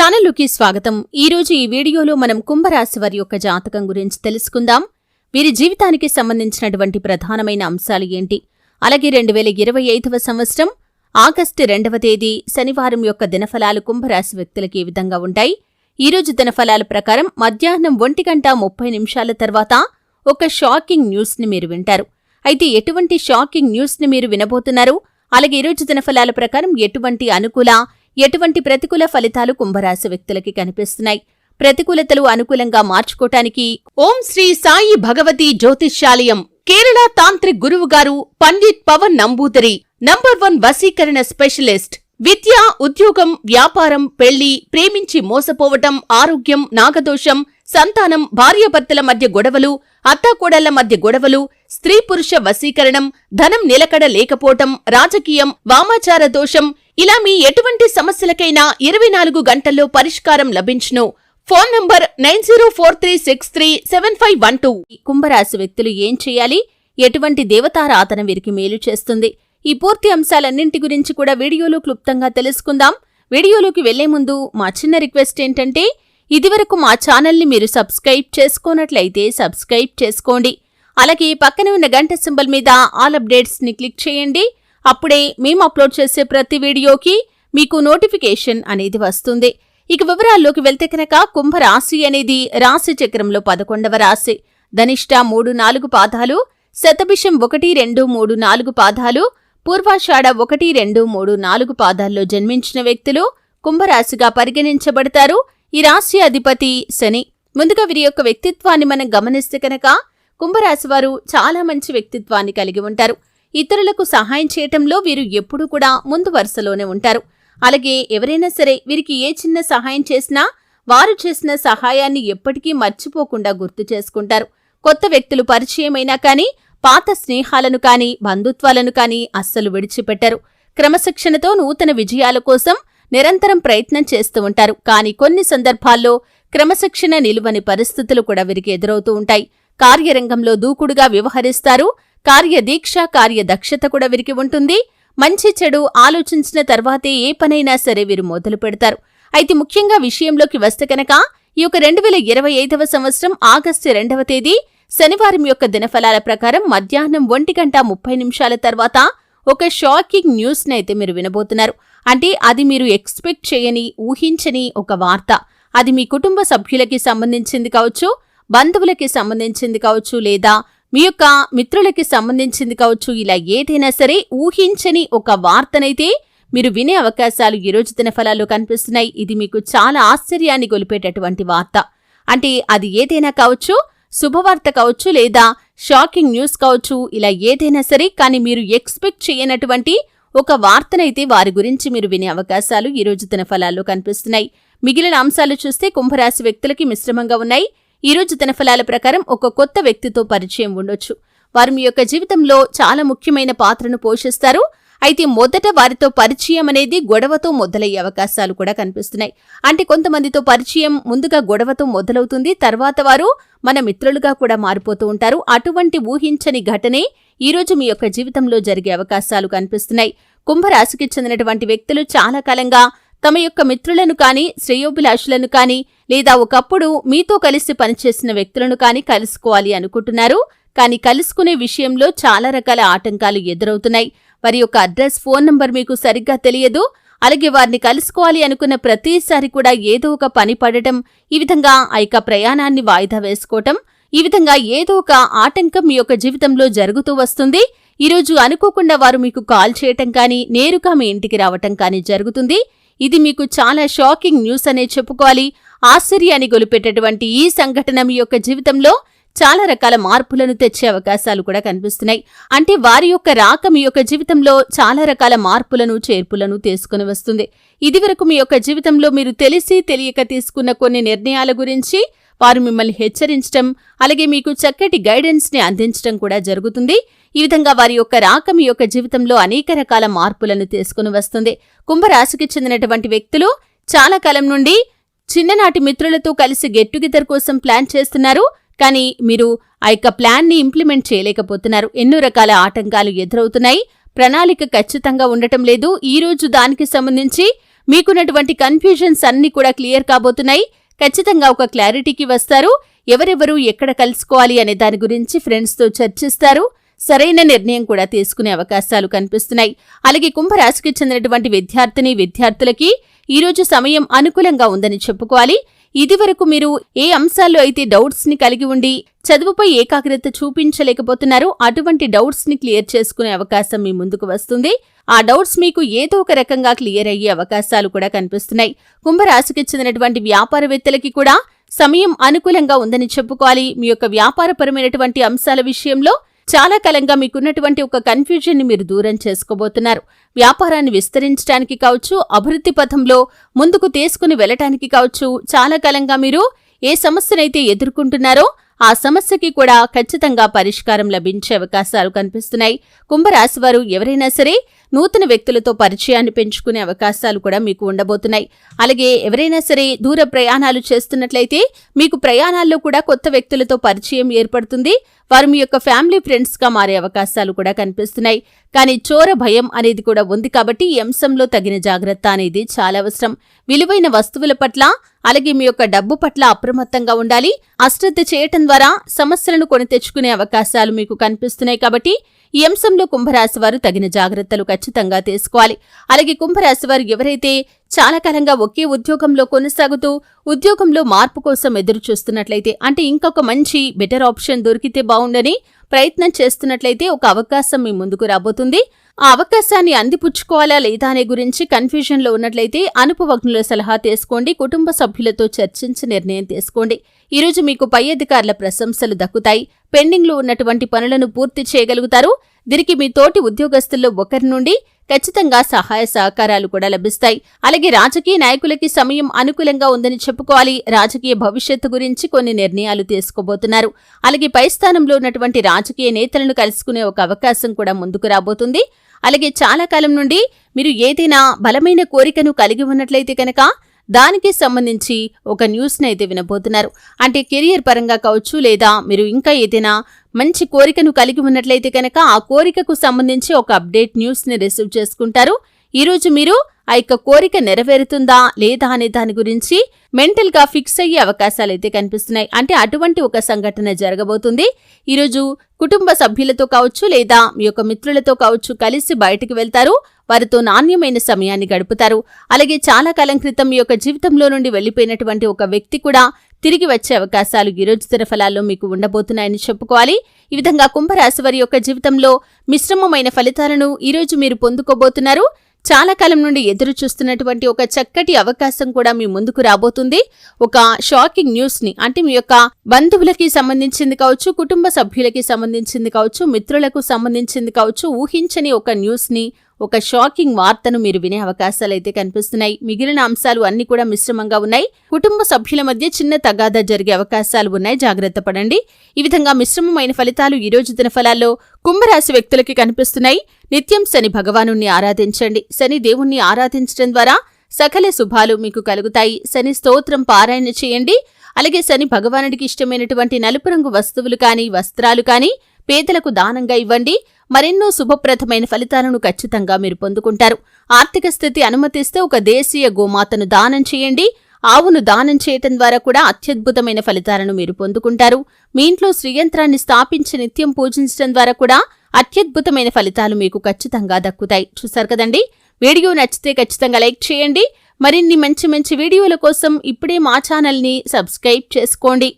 ఛానల్లోకి స్వాగతం. ఈరోజు ఈ వీడియోలో మనం కుంభరాశి వారి యొక్క జాతకం గురించి తెలుసుకుందాం. వీరి జీవితానికి సంబంధించినటువంటి ప్రధానమైన అంశాలు ఏంటి, అలాగే 2025వ సంవత్సరం ఆగస్టు 2వ తేదీ శనివారం యొక్క దినఫలాలు కుంభరాశి వ్యక్తులకి ఈ విధంగా ఉంటాయి. ఈరోజు దినఫలాల ప్రకారం మధ్యాహ్నం 1:30 తర్వాత ఒక షాకింగ్ న్యూస్ ని మీరు వింటారు. అయితే ఎటువంటి షాకింగ్ న్యూస్ ని మీరు వినబోతున్నారు, అలాగే ఈరోజు దినఫలాల ప్రకారం ఎటువంటి అనుకూల ఎటువంటి ప్రతికూల ఫలితాలు కుంభరాశి వ్యక్తులకి కనిపిస్తున్నాయి, ప్రతికూలతలు అనుకూలంగా మార్చుకోటానికి ఓం శ్రీ సాయి భగవతి జ్యోతిష్యాలయం కేరళ తాంత్రిక్ గురువు గారు పండిట్ పవన్ నంబూదరి నంబర్ 1 వశీకరణ స్పెషలిస్ట్. విద్య, ఉద్యోగం, వ్యాపారం, పెళ్లి, ప్రేమించి మోసపోవటం, ఆరోగ్యం, నాగదోషం, సంతానం, భార్యాభర్తల మధ్య గొడవలు, అత్తాకోడళ్ల మధ్య గొడవలు, స్త్రీ పురుష వశీకరణం, ధనం నిలకడ లేకపోవటం, రాజకీయం, వామాచార దోషం, ఇలా మీ ఎటువంటి సమస్యలకైనా 24 గంటల్లో పరిష్కారం లభించును. Phone number 9043637512. కుంభరాశి వ్యక్తులు ఏం చేయాలి, ఎటువంటి దేవతారాధన వీరికి మేలు చేస్తుంది, ఈ పూర్తి అంశాలన్నింటి గురించి కూడా వీడియోలో క్లుప్తంగా తెలుసుకుందాం. వీడియోలోకి వెళ్లే ముందు మా చిన్న రిక్వెస్ట్ ఏంటంటే, ఇదివరకు మా ఛానల్ని మీరు సబ్స్క్రైబ్ చేసుకోనట్లయితే సబ్స్క్రైబ్ చేసుకోండి. అలాగే పక్కనే ఉన్న గంట సింబల్ మీద ఆల్ అప్డేట్స్ ని క్లిక్ చేయండి. అప్పుడే మేము అప్లోడ్ చేసే ప్రతి వీడియోకి మీకు నోటిఫికేషన్ అనేది వస్తుంది. ఇక వివరాల్లోకి వెళ్తే కనుక కుంభరాశి అనేది రాశి చక్రంలో 11వ రాశి. ధనిష్ట 3-4 పాదాలు, శతభిషం 1-2-3-4 పాదాలు, పూర్వాషాఢ 1-2-3-4 పాదాల్లో జన్మించిన వ్యక్తులు కుంభరాశిగా పరిగణించబడతారు. ఈ రాశి అధిపతి శని. ముందుగా వీరి యొక్క వ్యక్తిత్వాన్ని మనం గమనిస్తే కనుక కుంభరాశి వారు చాలా మంచి వ్యక్తిత్వాన్ని కలిగి ఉంటారు. ఇతరులకు సహాయం చేయటంలో వీరు ఎప్పుడూ కూడా ముందు వరుసలోనే ఉంటారు. అలాగే ఎవరైనా సరే వీరికి ఏ చిన్న సహాయం చేసినా వారు చేసిన సహాయాన్ని ఎప్పటికీ మర్చిపోకుండా గుర్తు చేసుకుంటారు. కొత్త వ్యక్తులు పరిచయమైనా కానీ పాత స్నేహాలను కానీ బంధుత్వాలను కానీ అస్సలు విడిచిపెట్టరు. క్రమశిక్షణతో నూతన విజయాల కోసం నిరంతరం ప్రయత్నం చేస్తూ ఉంటారు. కానీ కొన్ని సందర్భాల్లో క్రమశిక్షణ నిలువని పరిస్థితులు కూడా వీరికి ఎదురవుతూ ఉంటాయి. కార్యరంగంలో దూకుడుగా వ్యవహరిస్తారు. కార్యదీక్ష, కార్యదక్షత కూడా వీరికి ఉంటుంది. మంచి చెడు ఆలోచించిన తర్వాతే ఏ పనైనా సరే వీరు మొదలు పెడతారు. అయితే ముఖ్యంగా విషయంలోకి వస్తే కనుక ఈ యొక్క 2025వ సంవత్సరం ఆగస్టు 2వ తేదీ శనివారం యొక్క దినఫలాల ప్రకారం మధ్యాహ్నం 1:30 తర్వాత ఒక షాకింగ్ న్యూస్ నైతే మీరు వినబోతున్నారు. అంటే అది మీరు ఎక్స్పెక్ట్ చేయని, ఊహించని ఒక వార్త. అది మీ కుటుంబ సభ్యులకి సంబంధించింది కావచ్చు, బంధువులకి సంబంధించింది కావచ్చు, లేదా మీ యొక్క మిత్రులకి సంబంధించింది కావచ్చు. ఇలా ఏదైనా సరే ఊహించని ఒక వార్తనైతే మీరు వినే అవకాశాలు ఈరోజు దినఫలాల్లో కనిపిస్తున్నాయి. ఇది మీకు చాలా ఆశ్చర్యాన్ని గొలిపేటటువంటి వార్త. అంటే అది ఏదైనా కావచ్చు, శుభవార్త కావచ్చు, లేదా షాకింగ్ న్యూస్ కావచ్చు. ఇలా ఏదైనా సరే కానీ మీరు ఎక్స్పెక్ట్ చేయనటువంటి ఒక వార్తనైతే వారి గురించి మీరు వినే అవకాశాలు ఈరోజు దినఫలాల్లో కనిపిస్తున్నాయి. మిగిలిన అంశాలు చూస్తే కుంభరాశి వ్యక్తులకి మిశ్రమంగా ఉన్నాయి. ఈరోజు దినఫలాల ప్రకారం ఒక కొత్త వ్యక్తితో పరిచయం ఉండొచ్చు. వారు మీ యొక్క జీవితంలో చాలా ముఖ్యమైన పాత్రను పోషిస్తారు. అయితే మొదట వారితో పరిచయం అనేది గొడవతో మొదలయ్యే అవకాశాలు కూడా కనిపిస్తున్నాయి. అంటే కొంతమందితో పరిచయం ముందుగా గొడవతో మొదలవుతుంది, తర్వాత వారు మన మిత్రులుగా కూడా మారిపోతూ ఉంటారు. అటువంటి ఊహించని ఘటనే ఈరోజు మీ యొక్క జీవితంలో జరిగే అవకాశాలు కనిపిస్తున్నాయి. కుంభరాశికి చెందినటువంటి వ్యక్తులు చాలా కాలంగా తమ యొక్క మిత్రులను కానీ, శ్రేయోభిలాషులను కానీ, లేదా ఒకప్పుడు మీతో కలిసి పనిచేసిన వ్యక్తులను కానీ కలుసుకోవాలి అనుకుంటున్నారు. కానీ కలుసుకునే విషయంలో చాలా రకాల ఆటంకాలు ఎదురవుతున్నాయి. వారి యొక్క అడ్రస్, ఫోన్ నంబర్ మీకు సరిగ్గా తెలియదు. అలాగే వారిని కలుసుకోవాలి అనుకున్న ప్రతిసారి కూడా ఏదో ఒక పని పడటం, ఈ విధంగా ఆ యొక్క ప్రయాణాన్ని వాయిదా వేసుకోవటం, ఈ విధంగా ఏదో ఒక ఆటంకం మీ యొక్క జీవితంలో జరుగుతూ వస్తుంది. ఈరోజు అనుకోకుండా వారు మీకు కాల్ చేయటం కానీ, నేరుగా మీ ఇంటికి రావటం కానీ జరుగుతుంది. ఇది మీకు చాలా షాకింగ్ న్యూస్ అనే చెప్పుకోవాలి. ఆశ్చర్యాన్ని గొలిపేటటువంటి ఈ సంఘటన మీ యొక్క జీవితంలో చాలా రకాల మార్పులను తెచ్చే అవకాశాలు కూడా కనిపిస్తున్నాయి. అంటే వారి యొక్క రాక మీ యొక్క జీవితంలో చాలా రకాల మార్పులను, చేర్పులను తీసుకుని వస్తుంది. ఇదివరకు మీ యొక్క జీవితంలో మీరు తెలిసి తెలియక తీసుకున్న కొన్ని నిర్ణయాల గురించి వారు మిమ్మల్ని హెచ్చరించడం, అలాగే మీకు చక్కటి గైడెన్స్ ని అందించడం కూడా జరుగుతుంది. ఈ విధంగా వారి యొక్క రాక మీ యొక్క జీవితంలో అనేక రకాల మార్పులను తీసుకుని వస్తుంది. కుంభరాశికి చెందినటువంటి వ్యక్తులు చాలా కాలం నుండి చిన్ననాటి మిత్రులతో కలిసి గెట్ టుగెదర్ కోసం ప్లాన్ చేస్తున్నారు. కానీ మీరు ఆ యొక్క ప్లాన్ ని ఇంప్లిమెంట్ చేయలేకపోతున్నారు. ఎన్నో రకాల ఆటంకాలు ఎదురవుతున్నాయి. ప్రణాళిక ఖచ్చితంగా ఉండటం లేదు. ఈ రోజు దానికి సంబంధించి మీకున్నటువంటి కన్ఫ్యూజన్స్ అన్ని కూడా క్లియర్ కాబోతున్నాయి. ఖచ్చితంగా ఒక క్లారిటీకి వస్తారు. ఎవరెవరు ఎక్కడ కలుసుకోవాలి అనే దాని గురించి ఫ్రెండ్స్తో చర్చిస్తారు. సరైన నిర్ణయం కూడా తీసుకునే అవకాశాలు కనిపిస్తున్నాయి. అలాగే కుంభరాశికి చెందినటువంటి విద్యార్థులకి ఈరోజు సమయం అనుకూలంగా ఉందని చెప్పుకోవాలి. ఇదివరకు మీరు ఏ అంశాల్లో అయితే డౌట్స్ ని కలిగి ఉండి చదువుపై ఏకాగ్రత చూపించలేకపోతున్నారో అటువంటి డౌట్స్ ని క్లియర్ చేసుకునే అవకాశం మీ ముందుకు వస్తుంది. ఆ డౌట్స్ మీకు ఏదో ఒక రకంగా క్లియర్ అయ్యే అవకాశాలు కూడా కనిపిస్తున్నాయి. కుంభరాశికి చెందినటువంటి వ్యాపారవేత్తలకి కూడా సమయం అనుకూలంగా ఉందని చెప్పుకోవాలి. మీ యొక్క వ్యాపారపరమైనటువంటి అంశాల విషయంలో చాలా కాలంగా మీకున్నటువంటి ఒక కన్ఫ్యూజన్ ని మీరు దూరం చేసుకోబోతున్నారు. వ్యాపారాన్ని విస్తరించడానికి కావచ్చు, అభివృద్ధి పథంలో ముందుకు తీసుకుని వెళ్లటానికి కావచ్చు, చాలా కాలంగా మీరు ఏ సమస్యనైతే ఎదుర్కొంటున్నారో ఆ సమస్యకి కూడా ఖచ్చితంగా పరిష్కారం లభించే అవకాశాలు కనిపిస్తున్నాయి. కుంభరాశివారు ఎవరైనా సరే నూతన వ్యక్తులతో పరిచయాన్ని పెంచుకునే అవకాశాలు కూడా మీకు ఉండబోతున్నాయి. అలాగే ఎవరైనా సరే దూర ప్రయాణాలు చేస్తున్నట్లయితే మీకు ప్రయాణాల్లో కూడా కొత్త వ్యక్తులతో పరిచయం ఏర్పడుతుంది. వారు మీ యొక్క ఫ్యామిలీ ఫ్రెండ్స్ గా మారే అవకాశాలు కూడా కనిపిస్తున్నాయి. కానీ చోర భయం అనేది కూడా ఉంది కాబట్టి ఈ అంశంలో తగిన జాగ్రత్త అనేది చాలా అవసరం. విలువైన వస్తువుల పట్ల అలాగే మీ యొక్క డబ్బు పట్ల అప్రమత్తంగా ఉండాలి. అశ్రద్ధ చేయటం ద్వారా సమస్యలను కొని తెచ్చుకునే అవకాశాలు మీకు కనిపిస్తున్నాయి కాబట్టి ఈ అంశంలో కుంభరాశి వారు తగిన జాగ్రత్తలు ఖచ్చితంగా తీసుకోవాలి. అలాగే కుంభరాశి వారు ఎవరైతే చాలా కాలంగా ఒకే ఉద్యోగంలో కొనసాగుతూ ఉద్యోగంలో మార్పు కోసం ఎదురు చూస్తున్నట్లయితే, అంటే ఇంకొక మంచి బెటర్ ఆప్షన్ దొరికితే బాగుండని ప్రయత్నం చేస్తున్నట్లయితే ఒక అవకాశం మీ ముందుకు రాబోతుంది. ఆ అవకాశాన్ని అందిపుచ్చుకోవాలా లేదా అనే గురించి కన్ఫ్యూజన్ లో ఉన్నట్లయితే అనుభవజ్ఞుల సలహా తీసుకోండి. కుటుంబ సభ్యులతో చర్చించి నిర్ణయం తీసుకోండి. ఈరోజు మీకు పై అధికారుల ప్రశంసలు దక్కుతాయి. పెండింగ్ లో ఉన్నటువంటి పనులను పూర్తి చేయగలుగుతారు. దీనికి మీ తోటి ఉద్యోగస్తుల్లో ఒకరి నుండి ఖచ్చితంగా సహాయ సహకారాలు కూడా లభిస్తాయి. అలాగే రాజకీయ నాయకులకి సమయం అనుకూలంగా ఉందని చెప్పుకోవాలి. రాజకీయ భవిష్యత్తు గురించి కొన్ని నిర్ణయాలు తీసుకోబోతున్నారు. అలాగే పై స్థానంలో ఉన్నటువంటి రాజకీయ నేతలను కలుసుకునే ఒక అవకాశం కూడా ముందుకు రాబోతుంది. అలాగే చాలా కాలం నుండి మీరు ఏదైనా బలమైన కోరికను కలిగి ఉన్నట్లయితే కనుక దానికి సంబంధించి ఒక న్యూస్ని అయితే వినబోతున్నారు. అంటే కెరియర్ పరంగా కావచ్చు, లేదా మీరు ఇంకా ఏదైనా మంచి కోరికను కలిగి ఉన్నట్లయితే కనుక ఆ కోరికకు సంబంధించి ఒక అప్డేట్ న్యూస్ని రిసీవ్ చేసుకుంటారు. ఈరోజు మీరు ఆ యొక్క కోరిక నెరవేరుతుందా లేదా అనే దాని గురించి మెంటల్ గా ఫిక్స్ అయ్యే అవకాశాలైతే కనిపిస్తున్నాయి. అంటే అటువంటి ఒక సంఘటన జరగబోతుంది. ఈరోజు కుటుంబ సభ్యులతో కావచ్చు, లేదా మీ యొక్క మిత్రులతో కావచ్చు కలిసి బయటికి వెళ్తారు. వారితో నాణ్యమైన సమయాన్ని గడుపుతారు. అలాగే చాలా కాలం క్రితం మీ యొక్క జీవితంలో నుండి వెళ్లిపోయినటువంటి ఒక వ్యక్తి కూడా తిరిగి వచ్చే అవకాశాలు ఈ రోజు దినఫలాల్లో మీకు ఉండబోతున్నాయని చెప్పుకోవాలి. ఈ విధంగా కుంభరాశి వారి యొక్క జీవితంలో మిశ్రమమైన ఫలితాలను ఈరోజు మీరు పొందుకోబోతున్నారు. చాలా కాలం నుండి ఎదురు చూస్తున్నటువంటి ఒక చక్కటి అవకాశం కూడా మీ ముందుకు రాబోతుంది. ఒక షాకింగ్ న్యూస్ ని, అంటే మీ యొక్క బంధువులకి సంబంధించింది కావచ్చు, కుటుంబ సభ్యులకి సంబంధించింది కావచ్చు, మిత్రులకు సంబంధించింది కావచ్చు, ఊహించని ఒక న్యూస్ ని, ఒక షాకింగ్ వార్తను మీరు వినే అవకాశాలైతే కనిపిస్తున్నాయి. మిగిలిన అంశాలు అన్ని కూడా మిశ్రమంగా ఉన్నాయి. కుటుంబ సభ్యుల మధ్య చిన్న తగాదా జరిగే అవకాశాలు ఉన్నాయి. జాగ్రత్త పడండి. ఈ విధంగా మిశ్రమమైన ఫలితాలు ఈ రోజు దినఫలాల్లో కుంభరాశి వ్యక్తులకి కనిపిస్తున్నాయి. నిత్యం శని భగవానుణ్ణి ఆరాధించండి. శని దేవుణ్ణి ఆరాధించడం ద్వారా సకల శుభాలు మీకు కలుగుతాయి. శని స్తోత్రం పారాయణ చేయండి. అలాగే శని భగవానుడికి ఇష్టమైనటువంటి నలుపు రంగు వస్తువులు కానీ, వస్త్రాలు కానీ పేదలకు దానంగా ఇవ్వండి. మరెన్నో శుభప్రదమైన ఫలితాలను ఖచ్చితంగా మీరు పొందుకుంటారు. ఆర్థిక స్థితి అనుమతిస్తే ఒక దేశీయ గోమాతను దానం చేయండి. ఆవును దానం చేయటం ద్వారా కూడా అత్యద్భుతమైన ఫలితాలను మీరు పొందుకుంటారు. మీ ఇంట్లో శ్రీయంత్రాన్ని స్థాపించి నిత్యం పూజించడం ద్వారా కూడా అత్యద్భుతమైన ఫలితాలు మీకు ఖచ్చితంగా దక్కుతాయి. చూశారు కదండి. వీడియో నచ్చితే ఖచ్చితంగా లైక్ చేయండి. మరిన్ని మంచి మంచి వీడియోల కోసం ఇప్పుడే మా ఛానల్ని సబ్స్క్రైబ్ చేసుకోండి.